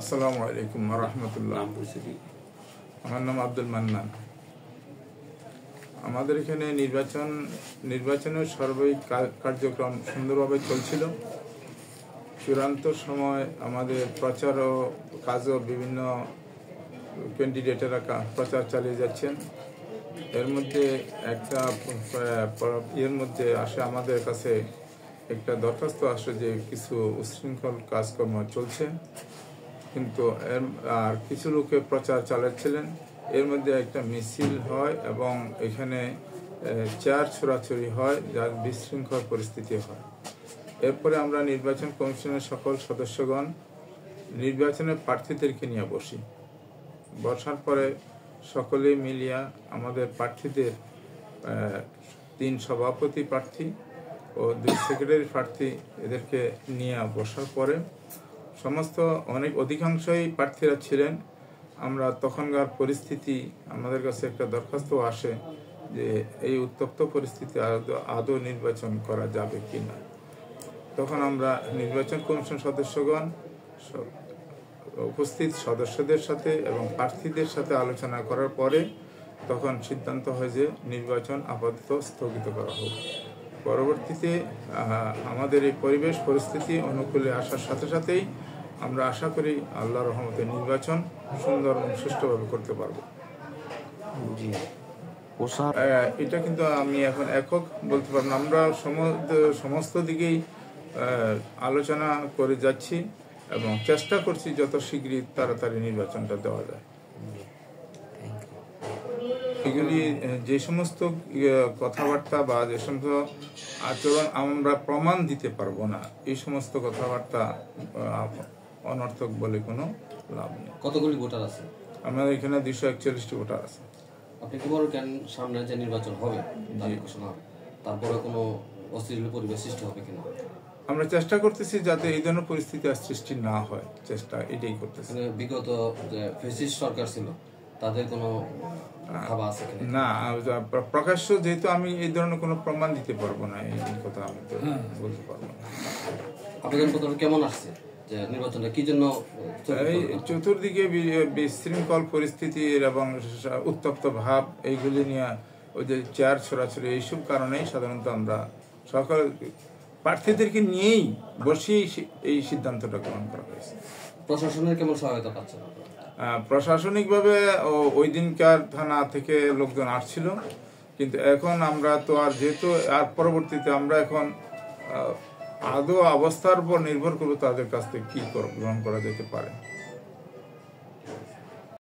আসসালামু আলাইকুম ওয়া রাহমাতুল্লাহ। আমার নাম আব্দুল মান্নান। আমাদের এখানে নির্বাচনের সার্বিক কার্যক্রম সুন্দরভাবে চলছিল। চূড়ান্ত সময় আমাদের প্রচার ও কাজও বিভিন্ন ক্যান্ডিডেটেরা প্রচার চালিয়ে যাচ্ছেন। এর মধ্যে আসে আমাদের কাছে একটা দরখাস্ত আসে যে কিছু উচ্ছৃঙ্খল কাজকর্ম চলছে, কিন্তু আর কিছু লোকে প্রচার চালাচ্ছিলেন। এর মধ্যে একটা মিছিল হয় এবং এখানে চেয়ার ছোড়াছুড়ি হয়, যার বিশৃঙ্খল পরিস্থিতি হয়। এরপরে আমরা নির্বাচন কমিশনের সকল সদস্যগণ নির্বাচনের প্রার্থীদেরকে নিয়ে বসার পরে সকলে মিলিয়া আমাদের প্রার্থীদের 3 সভাপতি প্রার্থী ও 2 সেক্রেটারি প্রার্থী এদেরকে নিয়ে বসার পরে অধিকাংশই প্রার্থীরা ছিলেন। আমরা তখনকার পরিস্থিতি, আমাদের কাছে একটা দরখাস্ত আসে যে এই উত্তপ্ত পরিস্থিতি আদৌ নির্বাচন করা যাবে কিনা। তখন আমরা নির্বাচন কমিশন সদস্যগণ উপস্থিত সদস্যদের সাথে এবং প্রার্থীদের সাথে আলোচনা করার পরে তখন সিদ্ধান্ত হয় যে নির্বাচন আপাতত স্থগিত করা হোক। পরবর্তীতে আমাদের এই পরিবেশ পরিস্থিতি অনুকূলে আসার সাথে সাথেই আমরা আশা করি আল্লাহর রহমতে নির্বাচন সুন্দর এবং সুষ্ঠুভাবে করতে পারব। এটা কিন্তু আমি এখন একক বলতে পারবো না। আমরা সমস্ত দিকেই আলোচনা করে যাচ্ছি এবং চেষ্টা করছি যত শীঘ্রই তাড়াতাড়ি নির্বাচনটা দেওয়া যায়। এগুলি যে সমস্ত কথাবার্তা বা যে সমস্ত আচরণ আমরা প্রমাণ দিতে পারবো না, এই সমস্ত কথাবার্তা অনর্থক বলে কোনো লাভ নেই। কতগুলি ভোটার আছে আমাদের এখানে? 241টি ভোটার আছে। আপনি কি বড় কেন সামনে যে নির্বাচন হবে তারপরে কোনো অস্থির পরিবেশ সৃষ্টি হবে কিনা? আমরা চেষ্টা করতেছি যাতে এই ধরনের পরিস্থিতি আর সৃষ্টি না হয়, চেষ্টা এটাই করতেছি। বিগত যে ফ্যাসিস্ট সরকার ছিল তাদের কোনো ভাবা আছে কিনা? না, প্রকাশ্য যেহেতু আমি এই ধরনের কোনো প্রমাণ দিতে পারবো না, এই কথা আমি তো বলতে পারবো না। আপনাদের কথা কেমন আসছে যে নির্বাচনটা কি জন্য? এই চতুর্দিকে বিশৃঙ্খল পরিস্থিতির এবং উত্তপ্ত ভাব, এইগুলি নিয়ে ওই যে চেয়ার ছোড়াছড়ি, এইসব কারণেই সাধারণত আমরা সকল প্রার্থীদেরকে নিয়েই বসেই এই সিদ্ধান্তটা গ্রহণ করা হয়েছে। প্রশাসনের কেমন সহায়তা পাচ্ছেন? প্রশাসনিকভাবে ওই দিনকার থানা থেকে লোকজন আসছিল, কিন্তু এখন আমরা তো আর যেহেতু আর পরবর্তীতে আমরা এখন আদৌ অবস্থার উপর নির্ভর করবো তাদের কাছ থেকে কি গ্রহণ করা যেতে পারে।